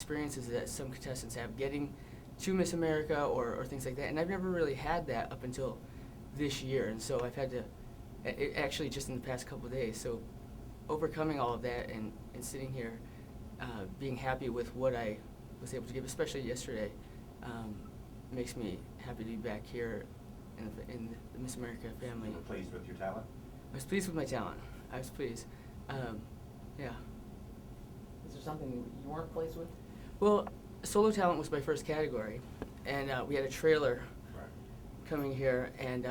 experiences that some contestants have getting to Miss America or things like that. And I've never really had that up until this year. And so I've had to, actually just in the past couple of days, so overcoming all of that and sitting here, being happy with what I was able to give, especially yesterday, makes me happy to be back here in the Miss America family. You were pleased with your talent? I was pleased with my talent. I was pleased. Yeah. Is there something you weren't pleased with? Well, solo talent was my first category, and we had a trailer coming here, and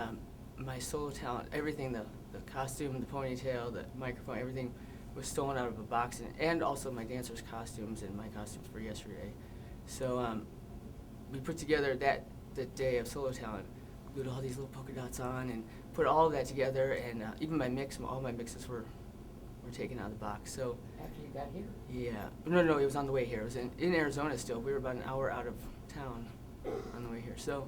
my solo talent, everything, the costume, the ponytail, the microphone, everything was stolen out of a box, and also my dancers' costumes and my costumes for yesterday. So we put together the day of solo talent, glued all these little polka dots on, and put all of that together, and even my mix, all my mixes were taken out of the box. So After you got here? yeah, no, it was on the way here. It was in Arizona still. We were about an hour out of town on the way here. So,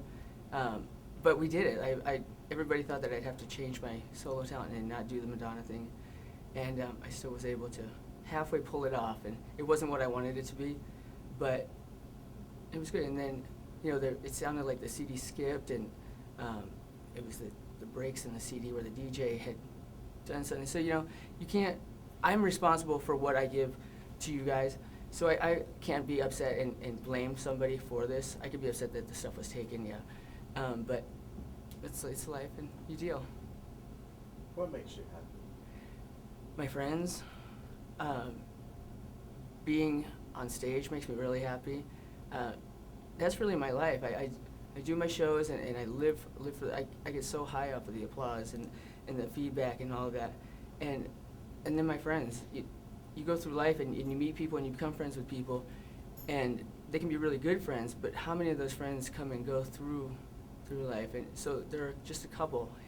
but we did it. Everybody thought that I'd have to change my solo talent and not do the Madonna thing, and I still was able to halfway pull it off. And it wasn't what I wanted it to be, but it was good. And then, it sounded like the CD skipped, and it was the breaks in the CD where the DJ had done something. So you can't. I'm responsible for what I give to you guys, so I can't be upset and blame somebody for this. I could be upset that the stuff was taken, yeah, but it's life, and you deal. What makes you happy? My friends, being on stage makes me really happy. That's really my life. I do my shows, and I live for. I get so high off of the applause and the feedback and all of that, and then my friends. You go through life and you meet people and you become friends with people, and they can be really good friends. But how many of those friends come and go through life? And so there are just a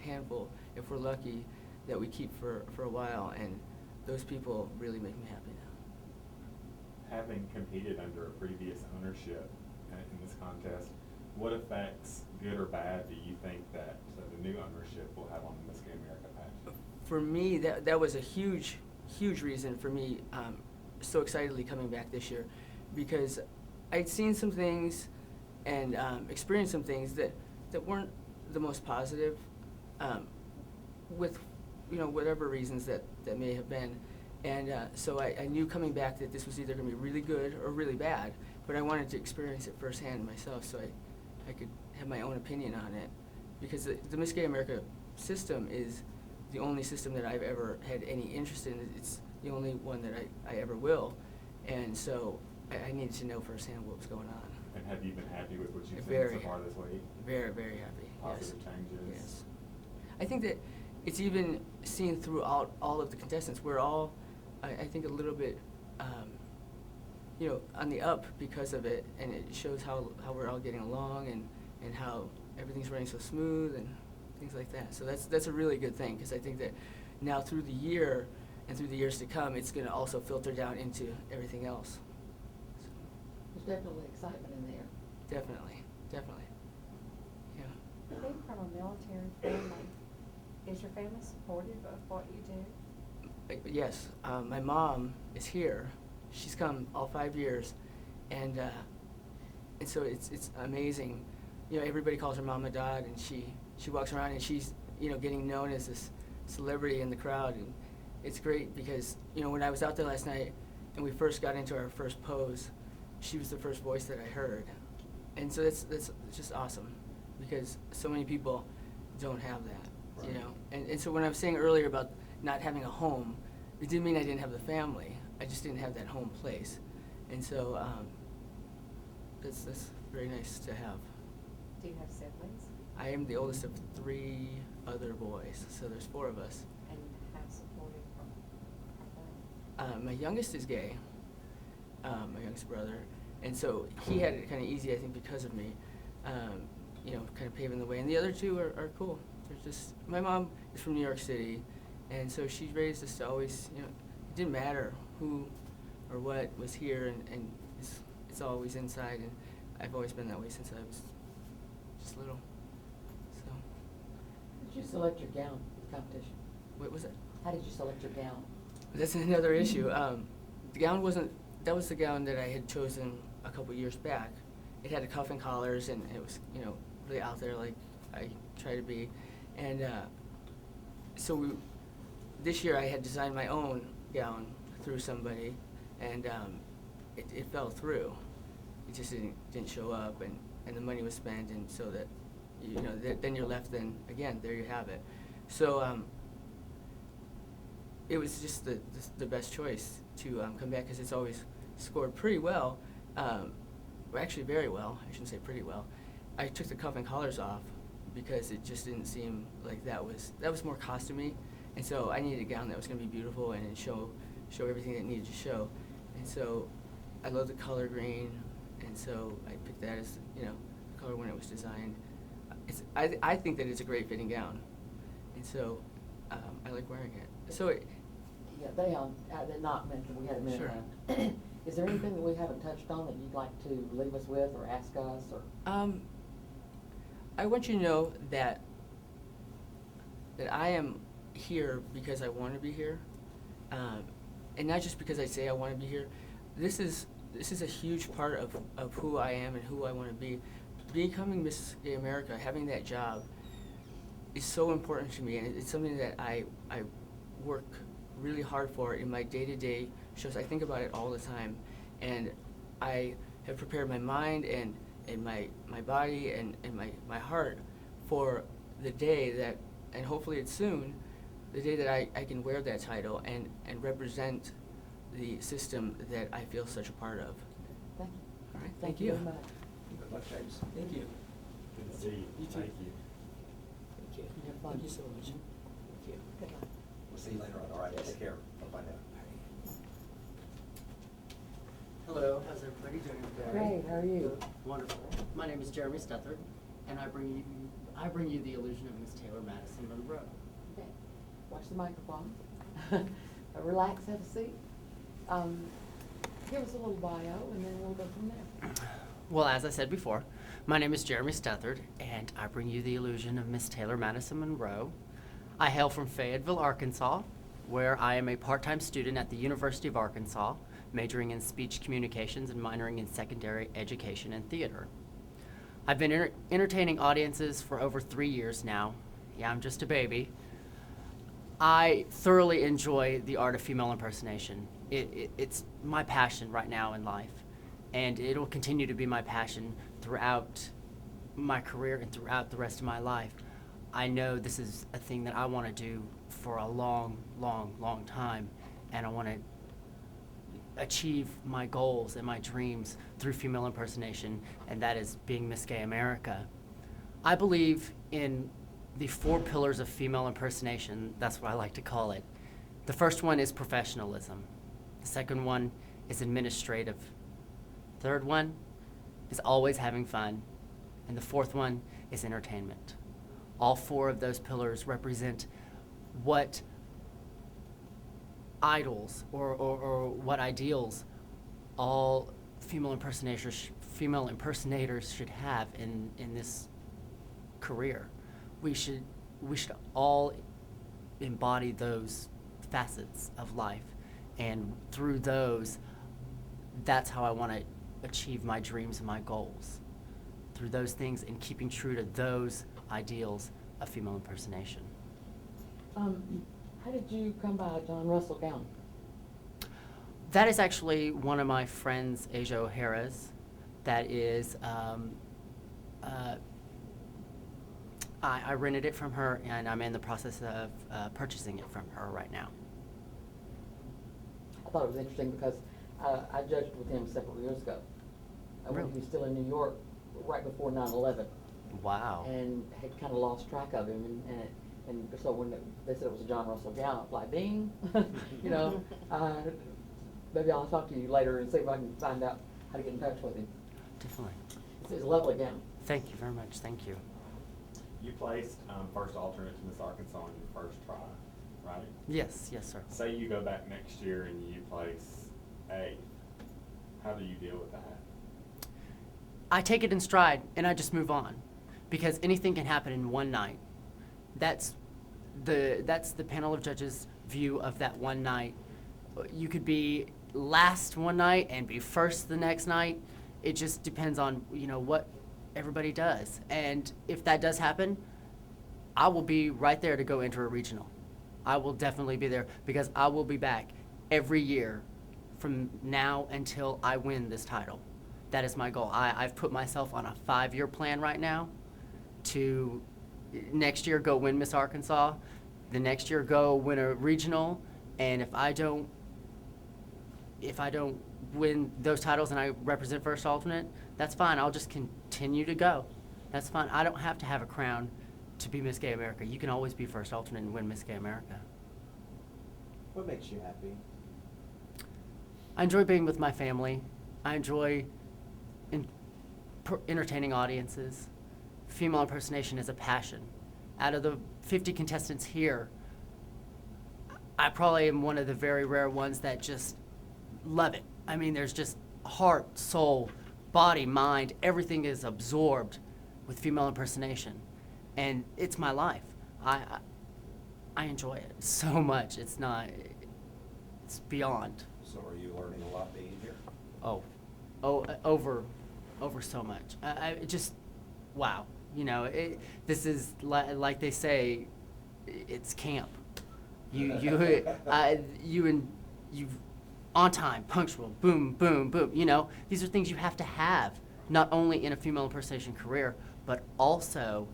handful, if we're lucky, that we keep for a while, and those people really make me happy now. Having competed under a previous ownership in this contest, what effects, good or bad, do you think that the new ownership will have on the Miss Gay America pageant? For me, that was a huge reason for me so excitedly coming back this year, because I'd seen some things and experienced some things that weren't the most positive, with whatever reasons that may have been, and so I knew coming back that this was either going to be really good or really bad, but I wanted to experience it firsthand myself so I could have my own opinion on it, because the Miss Gay America system is the only system that I've ever had any interest in. It's the only one that I ever will, and so I needed to know firsthand what was going on. And have you been happy with what you've Very, seen so far this week? Very, very happy. Positive Yes. changes? Yes. I think that it's even seen throughout all of the contestants. We're all, I think, a little bit, on the up because of it, and it shows how we're all getting along and how everything's running so smooth and things like that. So that's a really good thing, because I think that now through the year and through the years to come, it's going to also filter down into everything else. So. There's definitely excitement in there. Definitely. Yeah. Being from a military family, is your family supportive of what you do? Yes. My mom is here. She's come all 5 years, and so it's amazing. Everybody calls her Mama Dodd, and she walks around and she's getting known as this celebrity in the crowd, and it's great because when I was out there last night and we first got into our first pose, she was the first voice that I heard, and so that's just awesome, because so many people don't have that, and so when I was saying earlier about not having a home, it didn't mean I didn't have the family. I just didn't have that home place, and so that's very nice to have. Do you have siblings? I am the oldest of 3 other boys, so there's 4 of us. And how supportive are they? My youngest is gay, my youngest brother, and so he had it kind of easy, I think, because of me, kind of paving the way. And the other 2 are cool. They're just, my mom is from New York City, and so she raised us to always, it didn't matter who or what was here, and it's always inside, and I've always been that way since I was just little. So. How did you select your gown for the competition? What was it? How did you select your gown? That's another issue. The gown wasn't. That was the gown that I had chosen a couple years back. It had the cuff and collars, and it was, you know, really out there like I try to be. And this year I had designed my own gown through somebody, and it fell through. It just didn't show up, and the money was spent, and so that, you know, then you're left, then again, there you have it. So it was just the best choice to come back, because it's always scored pretty well, actually very well. I shouldn't say pretty well. I took the cuff and collars off because it just didn't seem like that was more costumey, and so I needed a gown that was going to be beautiful and show everything it needed to show. And so I love the color green, and so I picked that as, you know, the color when it was designed. I think that it's a great fitting gown, and so I like wearing it. So Yeah, they did not mention, we had a minute Sure. left. Is there anything that we haven't touched on that you'd like to leave us with or ask us or? I want you to know that I am here because I want to be here, and not just because I say I want to be here. This is a huge part of who I am and who I want to be. Becoming Miss Gay America, having that job, is so important to me, and it's something that I work really hard for in my day-to-day shows. I think about it all the time, and I have prepared my mind and my body and my heart for the day that, and hopefully it's soon, the day that I can wear that title and represent the system that I feel such a part of. Thank you. All right, Thank you very much. Good luck, James. Thank you. Good to see you. You too. Thank you. Thank you. You have fun. Thank you so much. Thank you. Good luck. We'll see you later on. All right, Yes. take care. Bye-bye now. Hello, how's everybody doing today? Great, how are you? Wonderful. My name is Jeremy Stethard, and I bring you the illusion of Miss Taylor Madison Monroe. Okay. Watch the microphone. Relax, have a seat. Give us a little bio and then we'll go from there. Well, as I said before, my name is Jeremy Stethard, and I bring you the illusion of Miss Taylor Madison Monroe. I hail from Fayetteville, Arkansas, where I am a part-time student at the University of Arkansas, majoring in speech communications and minoring in secondary education and theater. I've been entertaining audiences for over 3 years now. Yeah, I'm just a baby. I thoroughly enjoy the art of female impersonation. It's my passion right now in life, and it'll continue to be my passion throughout my career and throughout the rest of my life. I know this is a thing that I want to do for a long, long, long time, and I want to achieve my goals and my dreams through female impersonation, and that is being Miss Gay America. I believe in the 4 pillars of female impersonation. That's what I like to call it. The first one is professionalism. The second one is administrative. Third one is always having fun. And the fourth one is entertainment. All 4 of those pillars represent what idols or what ideals all female impersonators should have in this career. We should all embody those facets of life, and through those, that's how I want to achieve my dreams and my goals. Through those things and keeping true to those ideals of female impersonation. How did you come by a John Russell gown? That is actually one of my friends, Asia O'Hara's. That is, I rented it from her, and I'm in the process of purchasing it from her right now. I thought it was interesting because I judged with him several years ago. When Really? he was still in New York, right before 9/11. Wow. And had kind of lost track of him, and so when they said it was a John Russell gown, I was like, ding, you know. Maybe I'll talk to you later and see if I can find out how to get in touch with him. Definitely. It's a lovely gown. Thank you very much. Thank you. You placed first alternate to Miss Arkansas on your first try, right? Yes, yes, sir. Say you go back next year and you place 8th. How do you deal with that? I take it in stride and I just move on, because anything can happen in one night. That's the panel of judges' view of that one night. You could be last one night and be first the next night. it just depends on, you know, what everybody does. And if that does happen, I will be right there to go enter a regional. I will definitely be there because I will be back every year from now until I win this title. That is my goal. I've put myself on a 5-year plan right now to next year go win Miss Arkansas, the next year go win a regional, and if I don't win those titles and I represent first alternate, that's fine. I'll just continue to go. That's fine. I don't have to have a crown to be Miss Gay America. You can always be first alternate and win Miss Gay America. What makes you happy? I enjoy being with my family. I enjoy entertaining audiences. Female impersonation is a passion. Out of the 50 contestants here, I probably am one of the very rare ones that just love it. I mean, there's just heart, soul, body, mind, everything is absorbed with female impersonation. And it's my life. I enjoy it so much. It's beyond. So are you learning a lot being here? Over so much. I just, wow. You know, this is like they say, it's camp. You on time, punctual, boom, boom, boom. You know, these are things you have to have, not only in a female impersonation career, but also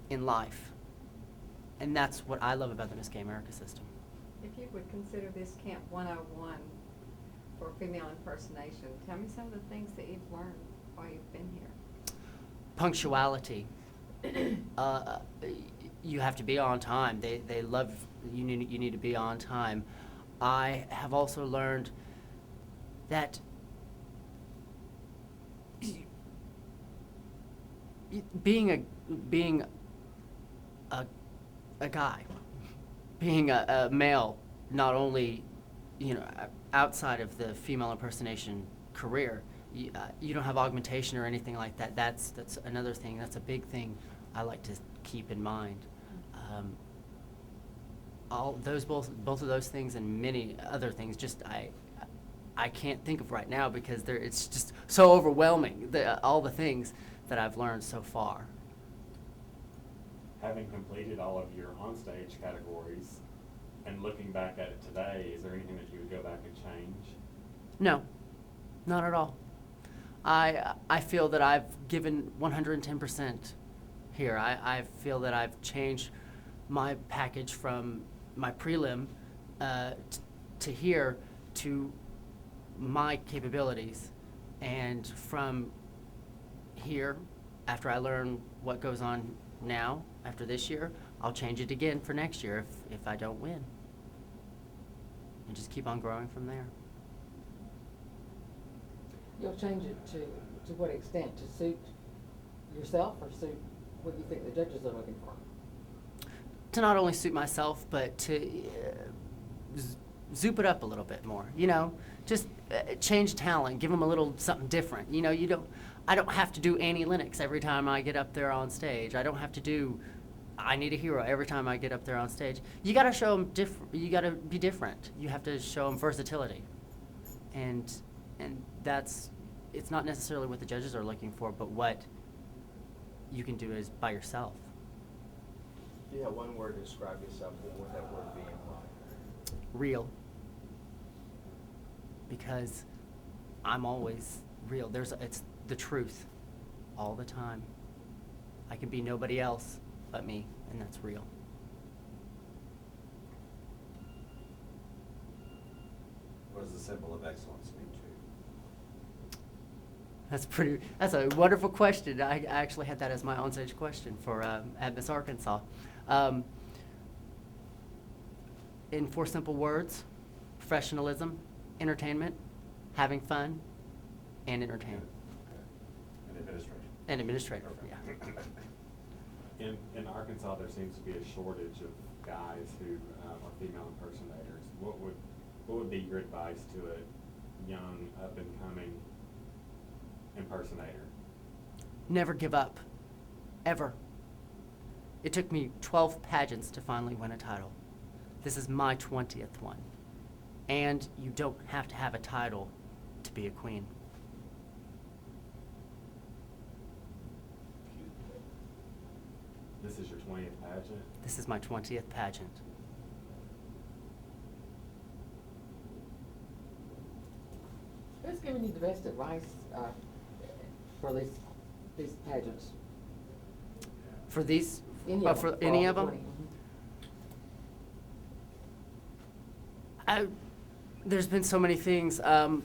in life. And that's what I love about the Miss Gay America system. If you would consider this Camp 101 for female impersonation, tell me some of the things that you've learned while you've been here. Punctuality. You have to be on time. They love you. You need to be on time. I have also learned that being a guy, being a male, not only, you know, outside of the female impersonation career, you don't have augmentation or anything like that. That's another thing. That's a big thing I like to keep in mind. Both of those things and many other things, just I can't think of right now because it's just so overwhelming. All the things that I've learned so far. Having completed all of your onstage categories and looking back at it today, is there anything that you would go back and change? No, not at all. I feel that I've given 110% here. I feel that I've changed my package from my prelim to here to my capabilities, and from here, after I learn what goes on now, after this year, I'll change it again for next year if I don't win. And just keep on growing from there. You'll change it to what extent? To suit yourself or suit what you think the judges are looking for? To not only suit myself, but to zoop it up a little bit more. You know, just change talent, give them a little something different. You know, I don't have to do Annie Lennox every time I get up there on stage. I don't have to do I Need a Hero every time I get up there on stage. You got to show them you got to be different. You have to show them versatility, and it's not necessarily what the judges are looking for, but what you can do is by yourself. If you had one word to describe yourself, what would that word be and why? Real. Because I'm always real. It's the truth all the time. I can be nobody else but me, and that's real. What does the symbol of excellence mean to you? That's a wonderful question. I actually had that as my onstage question for at Miss Arkansas. In 4 simple words: professionalism, entertainment, having fun, and entertainment. And administration. And administrator, yeah. In Arkansas, there seems to be a shortage of guys who are female impersonators. What would be your advice to a young, up-and-coming impersonator? Never give up, ever. It took me 12 pageants to finally win a title. This is my 20th one. And you don't have to have a title to be a queen. 20th pageant? This is my 20th pageant. Who's giving you the best advice for these pageants? For these, Any of for them, any all of the them? 20. There's been so many things. I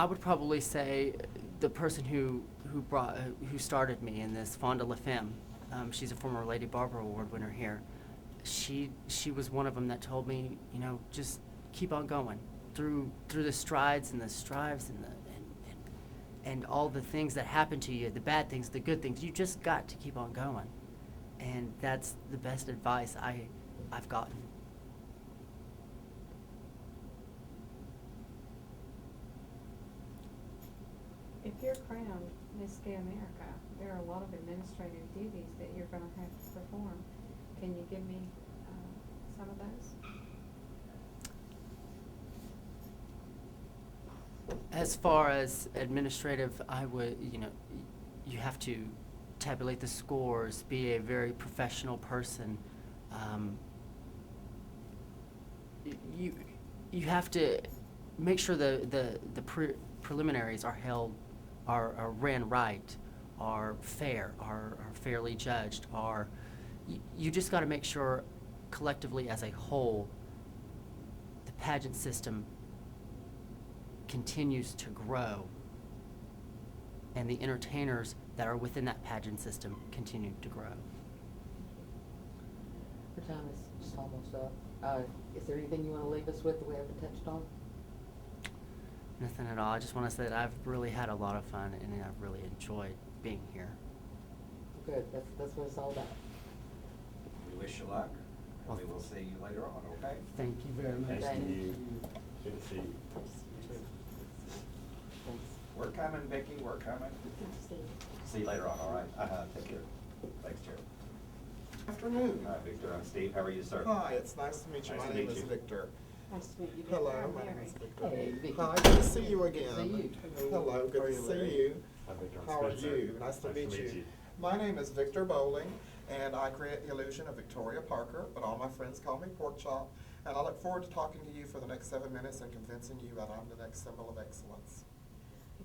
would probably say the person who started me in this, Fonda LaFemme. She's a former Lady Barbara Award winner here. She was one of them that told me, you know, just keep on going through the strides and the strives and all the things that happen to you, the bad things, the good things. You just got to keep on going, and that's the best advice I've gotten. If you're crowned Miss Gay America, there are a lot of administrative duties that you're gonna have to perform. Can you give me, some of those? As far as administrative, I would, you know, you have to tabulate the scores, be a very professional person. You have to make sure the preliminaries are held, are ran right, are fair, are fairly judged, you just got to make sure collectively as a whole the pageant system continues to grow and the entertainers that are within that pageant system continue to grow. Your time is just almost up. Is there anything you want to leave us with that we haven't touched on? Nothing at all. I just want to say that I've really had a lot of fun and I've really enjoyed being here. Good. That's what it's all about. We wish you luck, and we will see you later on, okay? Thank you very much. Nice to Thank meet you. you. Good to see you. Thanks. We're coming, Vicki, we're coming. See you later on, all right? Take care. Thanks, Jerry. Afternoon. Hi, Victor, I'm Steve. How are you, sir? Hi, it's nice to meet you. Nice My to name meet is you. Victor. Nice to meet you. Hello, I'm my name Mary. is Victor. Hey, Vicky. Hi, good to see you Good again. to see you. Hello, good to see you. Hi, Victor. I'm How are Spencer. you? Nice to meet you. you. My name is Victor Bowling, and I create the illusion of Victoria Parker, but all my friends call me Pork Chop. And I look forward to talking to you for the next 7 minutes and convincing you that I'm the next symbol of excellence.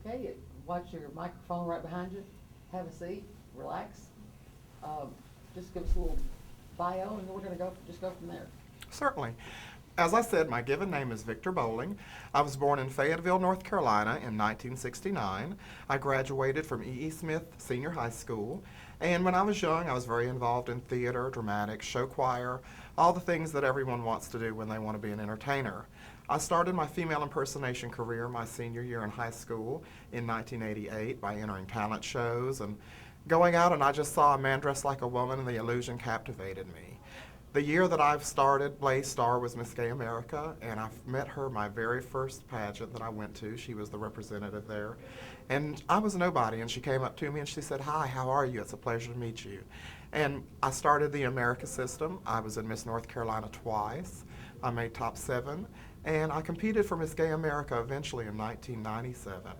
Okay, watch your microphone right behind you. Have a seat, relax. Just give us a little bio, and then we're gonna just go from there. Certainly. As I said, my given name is Victor Bowling. I was born in Fayetteville, North Carolina in 1969. I graduated from E.E. Smith Senior High School. And when I was young, I was very involved in theater, dramatics, show choir, all the things that everyone wants to do when they want to be an entertainer. I started my female impersonation career my senior year in high school in 1988 by entering talent shows and going out, and I just saw a man dressed like a woman, and the illusion captivated me. The year that I've started Blaze Star was Miss Gay America, and I met her my very first pageant that I went to. She was the representative there. And I was nobody, and she came up to me and she said, "Hi, how are you? It's a pleasure to meet you." And I started the America system. I was in Miss North Carolina twice. I made top 7, and I competed for Miss Gay America eventually in 1997.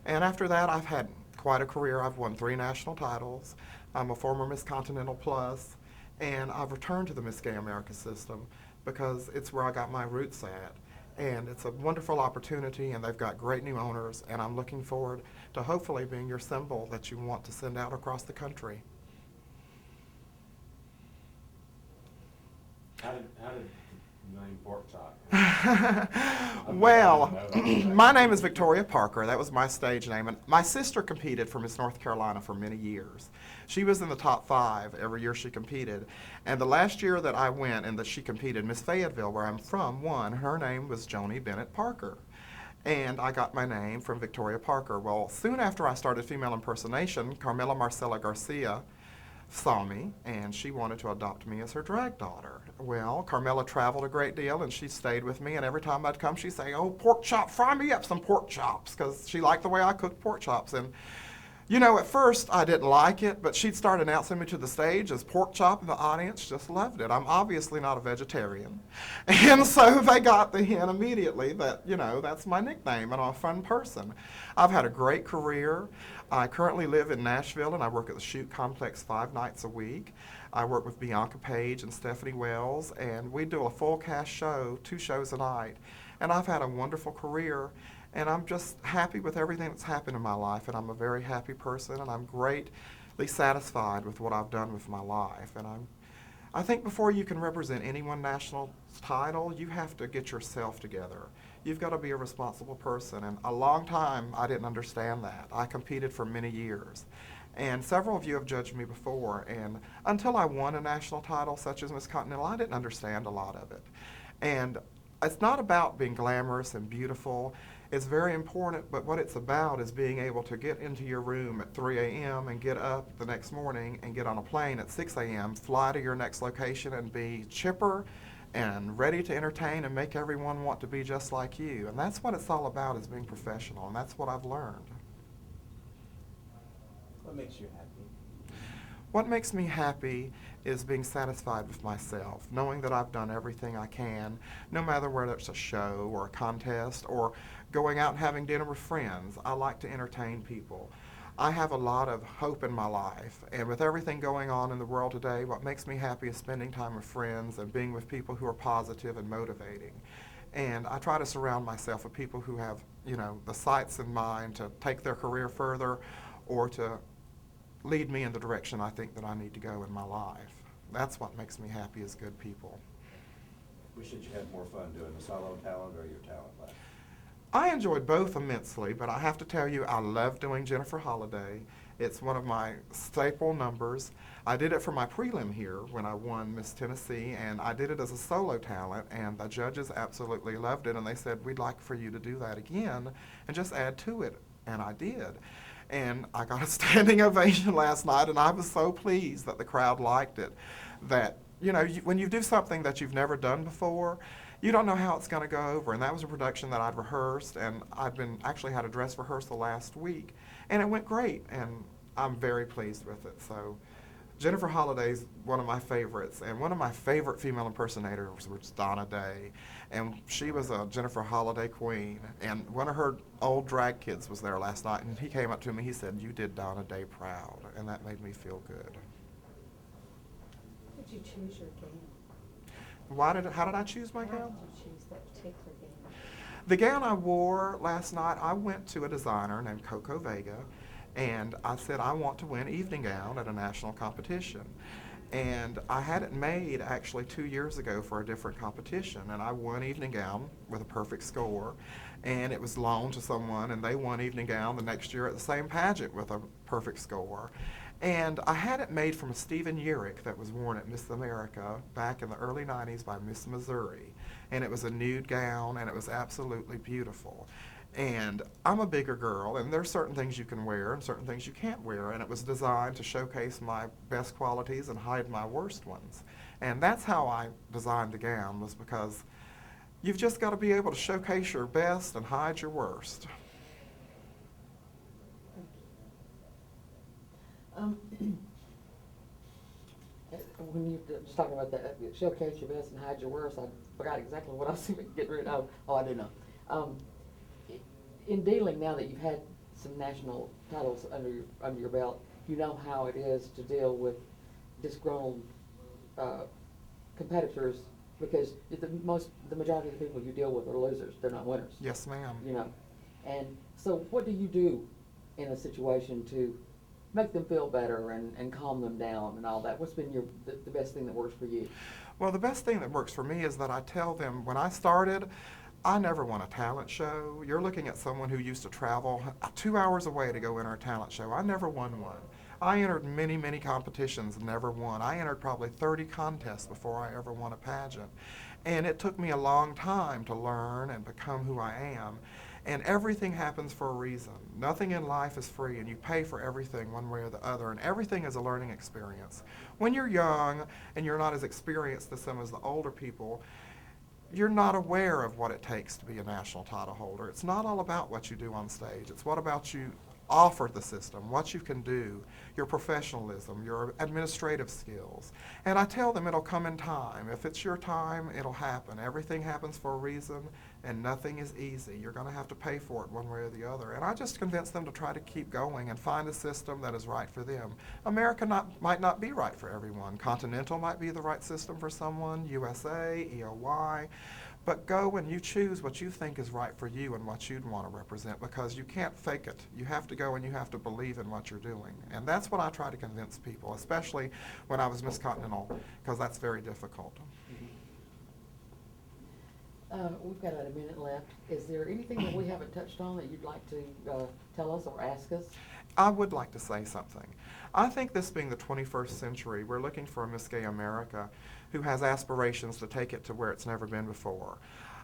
And after that, I've had quite a career. I've won 3 national titles. I'm a former Miss Continental Plus. And I've returned to the Miss Gay America system because it's where I got my roots at. And it's a wonderful opportunity, and they've got great new owners, and I'm looking forward to hopefully being your symbol that you want to send out across the country. How did the name Pork Chop? Well, my name is Victoria Parker. That was my stage name. And my sister competed for Miss North Carolina for many years. She was in the top 5 every year she competed. And the last year that I went and that she competed, Miss Fayetteville, where I'm from, won. Her name was Joni Bennett Parker. And I got my name from Victoria Parker. Well, soon after I started female impersonation, Carmela Marcela Garcia saw me, and she wanted to adopt me as her drag daughter. Well, Carmela traveled a great deal, and she stayed with me, and every time I'd come, she'd say, "Oh, pork chop, fry me up some pork chops," because she liked the way I cooked pork chops. And You know, at first I didn't like it, but she'd start announcing me to the stage as pork chop, and the audience just loved it. I'm obviously not a vegetarian. And so they got the hint immediately that, you know, that's my nickname and I'm a fun person. I've had a great career. I currently live in Nashville and I work at the Shoot Complex 5 nights a week. I work with Bianca Page and Stephanie Wells, and we do a full cast show, 2 shows a night. And I've had a wonderful career. And I'm just happy with everything that's happened in my life, and I'm a very happy person, and I'm greatly satisfied with what I've done with my life. And I think before you can represent any one national title, you have to get yourself together. You've got to be a responsible person, and a long time I didn't understand that. I competed for many years, and several of you have judged me before, and until I won a national title such as Miss Continental, I didn't understand a lot of it. And it's not about being glamorous and beautiful. It's very important, but what it's about is being able to get into your room at 3 a.m. and get up the next morning and get on a plane at 6 a.m., fly to your next location and be chipper and ready to entertain and make everyone want to be just like you. And that's what it's all about, is being professional, and that's what I've learned. What makes you happy? What makes me happy is being satisfied with myself, knowing that I've done everything I can, no matter whether it's a show or a contest or going out and having dinner with friends. I like to entertain people. I have a lot of hope in my life, and with everything going on in the world today, what makes me happy is spending time with friends and being with people who are positive and motivating. And I try to surround myself with people who have, you know, the sights in mind to take their career further or to lead me in the direction I think that I need to go in my life. That's what makes me happy, is good people. Wish that you had more fun doing the solo talent or your talent class. I enjoyed both immensely, but I have to tell you, I love doing Jennifer Holliday. It's one of my staple numbers. I did it for my prelim here when I won Miss Tennessee, and I did it as a solo talent, and the judges absolutely loved it, and they said, we'd like for you to do that again and just add to it, and I did. And I got a standing ovation last night, and I was so pleased that the crowd liked it. That, you know, when you do something that you've never done before, you don't know how it's going to go over. And that was a production that I'd rehearsed, and actually had a dress rehearsal last week, and it went great, and I'm very pleased with it. So Jennifer Holliday's one of my favorites, and one of my favorite female impersonators was Donna Day, and she was a Jennifer Holliday queen, and one of her old drag kids was there last night, and he came up to me, he said, you did Donna Day proud, and that made me feel good. How did you choose your gown? How did I choose my How gown? did you choose that particular gown? The gown I wore last night, I went to a designer named Coco Vega, and I said, I want to win evening gown at a national competition. And I had it made actually 2 years ago for a different competition, and I won evening gown with a perfect score, and it was loaned to someone, and they won evening gown the next year at the same pageant with a perfect score. And I had it made from a Stephen Urich that was worn at Miss America back in the early 90s by Miss Missouri. And it was a nude gown, and it was absolutely beautiful. And I'm a bigger girl, and there's certain things you can wear and certain things you can't wear, and it was designed to showcase my best qualities and hide my worst ones. And that's how I designed the gown, was because you've just got to be able to showcase your best and hide your worst. When you just talking about that, showcase your best and hide your worst, I forgot exactly what I was getting rid of. Oh, I do know. In dealing, now that you've had some national titles under your belt, you know how it is to deal with disgruntled competitors, because the majority of the people you deal with are losers. They're not winners. Yes, ma'am. You know, and so what do you do in a situation to make them feel better and calm them down and all that? What's been the best thing that works for you? Well, the best thing that works for me is that I tell them, when I started, I never won a talent show. You're looking at someone who used to travel 2 hours away to go enter a talent show. I never won one. I entered many, many competitions and never won. I entered probably 30 contests before I ever won a pageant. And it took me a long time to learn and become who I am. And everything happens for a reason. Nothing in life is free, and you pay for everything one way or the other, and everything is a learning experience. When you're young and you're not as experienced as some of the older people, you're not aware of what it takes to be a national title holder. It's not all about what you do on stage. It's what about you offer the system, what you can do, your professionalism, your administrative skills. And I tell them it'll come in time. If it's your time, it'll happen. Everything happens for a reason, and nothing is easy. You're going to have to pay for it one way or the other. And I just convince them to try to keep going and find a system that is right for them. America might not be right for everyone. Continental might be the right system for someone, USA, EOY. But go and you choose what you think is right for you and what you'd want to represent, because you can't fake it. You have to go and you have to believe in what you're doing. And that's what I try to convince people, especially when I was Miss Continental, because that's very difficult. We've got a minute left. Is there anything that we haven't touched on that you'd like to tell us or ask us? I would like to say something. I think this being the 21st century, we're looking for a Miss Gay America who has aspirations to take it to where it's never been before.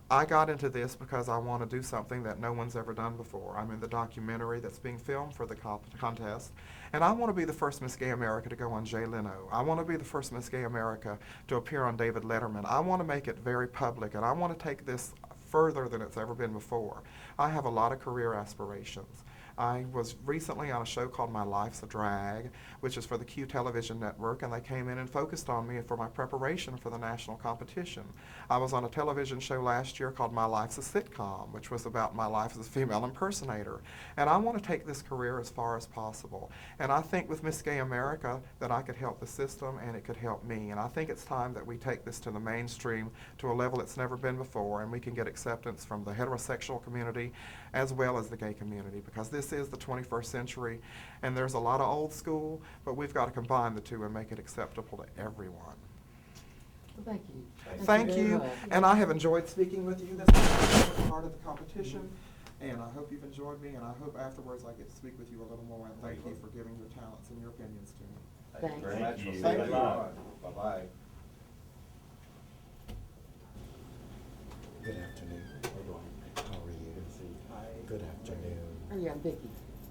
I got into this because I want to do something that no one's ever done before. I'm in the documentary that's being filmed for the contest, and I want to be the first Miss Gay America to go on Jay Leno. I want to be the first Miss Gay America to appear on David Letterman. I want to make it very public, and I want to take this further than it's ever been before. I have a lot of career aspirations. I was recently on a show called My Life's a Drag, which is for the Q Television Network, and they came in and focused on me for my preparation for the national competition. I was on a television show last year called My Life's a Sitcom, which was about my life as a female impersonator. And I want to take this career as far as possible. And I think with Miss Gay America that I could help the system and it could help me. And I think it's time that we take this to the mainstream to a level it's never been before, and we can get acceptance from the heterosexual community as well as the gay community, because this is the 21st century, and there's a lot of old school, but we've got to combine the two and make it acceptable to everyone. Well, thank you. Thank very you, much. and I have enjoyed speaking with you. This is my favorite part of the competition, and I hope you've enjoyed me, and I hope afterwards I get to speak with you a little more, and thank you for giving your talents and your opinions to me. Thank you very much. Thank you. Thank you. Bye-bye. Good afternoon. How are you? Good afternoon. Oh, yeah, I'm Vicki.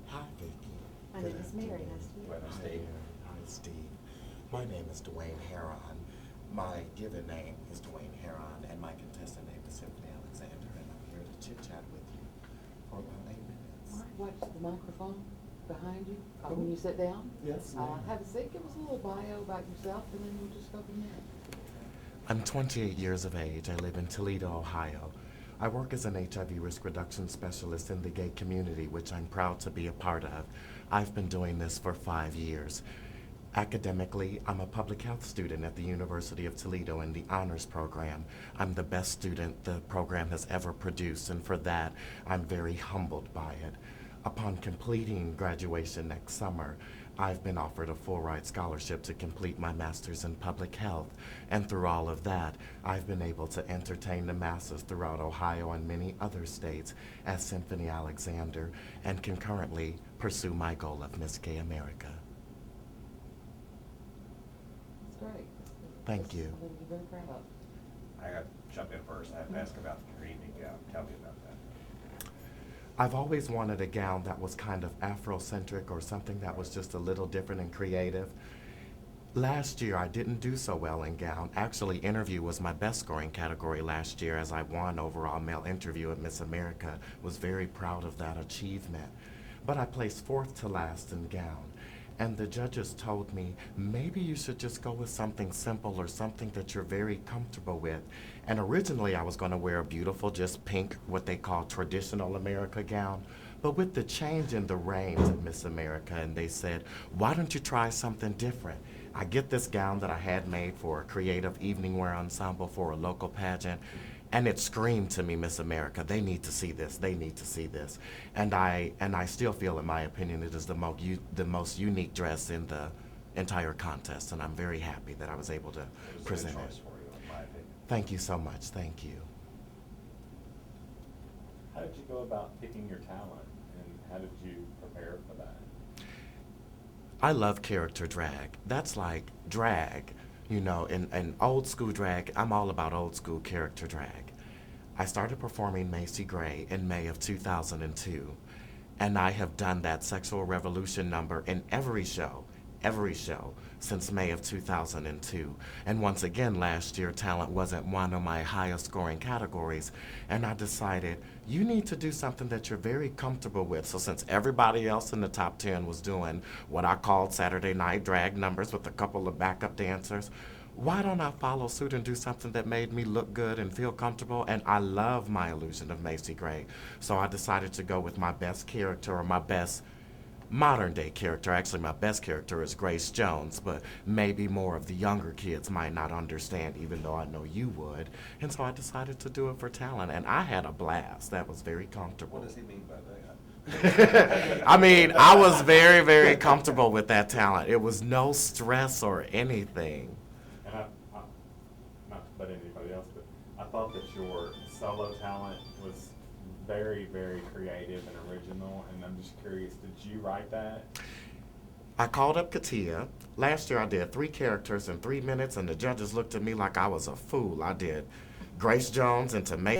Hi, Vicki. My Good name is Mary. afternoon. Nice to meet you. Buenos Hi, Steve. Hi, Steve. My name is Dwayne Heron. My given name is Dwayne Heron, and my contestant name is Symphony Alexander, and I'm here to chit-chat with you for about 8 minutes. Watch the microphone behind you when you sit down. Yes, ma'am. Have a seat. Give us a little bio about yourself, and then we'll just go from there. I'm 28 years of age. I live in Toledo, Ohio. I work as an HIV risk reduction specialist in the gay community, which I'm proud to be a part of. I've been doing this for 5 years. Academically, I'm a public health student at the University of Toledo in the honors program. I'm the best student the program has ever produced, and for that, I'm very humbled by it. Upon completing graduation next summer, I've been offered a full-ride scholarship to complete my master's in public health, and through all of that, I've been able to entertain the masses throughout Ohio and many other states as Symphony Alexander, and concurrently pursue my goal of Miss Gay America. That's great. Thank you. Something to be very proud of. I got to jump in first. I have to ask about your evening gown. Tell me about that. I've always wanted a gown that was kind of Afrocentric or something that was just a little different and creative. Last year, I didn't do so well in gown. Actually, interview was my best scoring category last year, as I won overall male interview at Miss America. Was very proud of that achievement. But I placed 4th to last in gown. And the judges told me, maybe you should just go with something simple or something that you're very comfortable with. And originally I was going to wear a beautiful, just pink, what they call traditional America gown. But with the change in the reins at Miss America, and they said, why don't you try something different? I get this gown that I had made for a creative evening wear ensemble for a local pageant. And it screamed to me, Miss America, they need to see this, they need to see this. And I still feel, in my opinion, it is the most unique dress in the entire contest, and I'm very happy that I was able to It was a present good choice it. for you, in my opinion. Thank you so much, thank you. How did you go about picking your talent, and how did you prepare for that? I love character drag. That's like drag. You know, in old school drag, I'm all about old school character drag. I started performing Macy Gray in May of 2002, and I have done that sexual revolution number in every show, every show since May of 2002. And once again, last year, talent wasn't one of my highest scoring categories. And I decided, you need to do something that you're very comfortable with. So since everybody else in the top 10 was doing what I called Saturday night drag numbers with a couple of backup dancers, why don't I follow suit and do something that made me look good and feel comfortable? And I love my illusion of Macy Gray. So I decided to go with my best character, or my best modern day character. Actually, my best character is Grace Jones, but maybe more of the younger kids might not understand, even though I know you would. And so I decided to do it for talent, and I had a blast. That was very comfortable. What does he mean by that? I mean, I was very, very comfortable with that talent. It was no stress or anything. And not to butt anybody else, but I thought that your solo talent was very, very creative and original, and I'm just curious, did you write that? I called up Katia. Last year I did 3 characters in 3 minutes, and the judges looked at me like I was a fool. I did Grace Jones into May.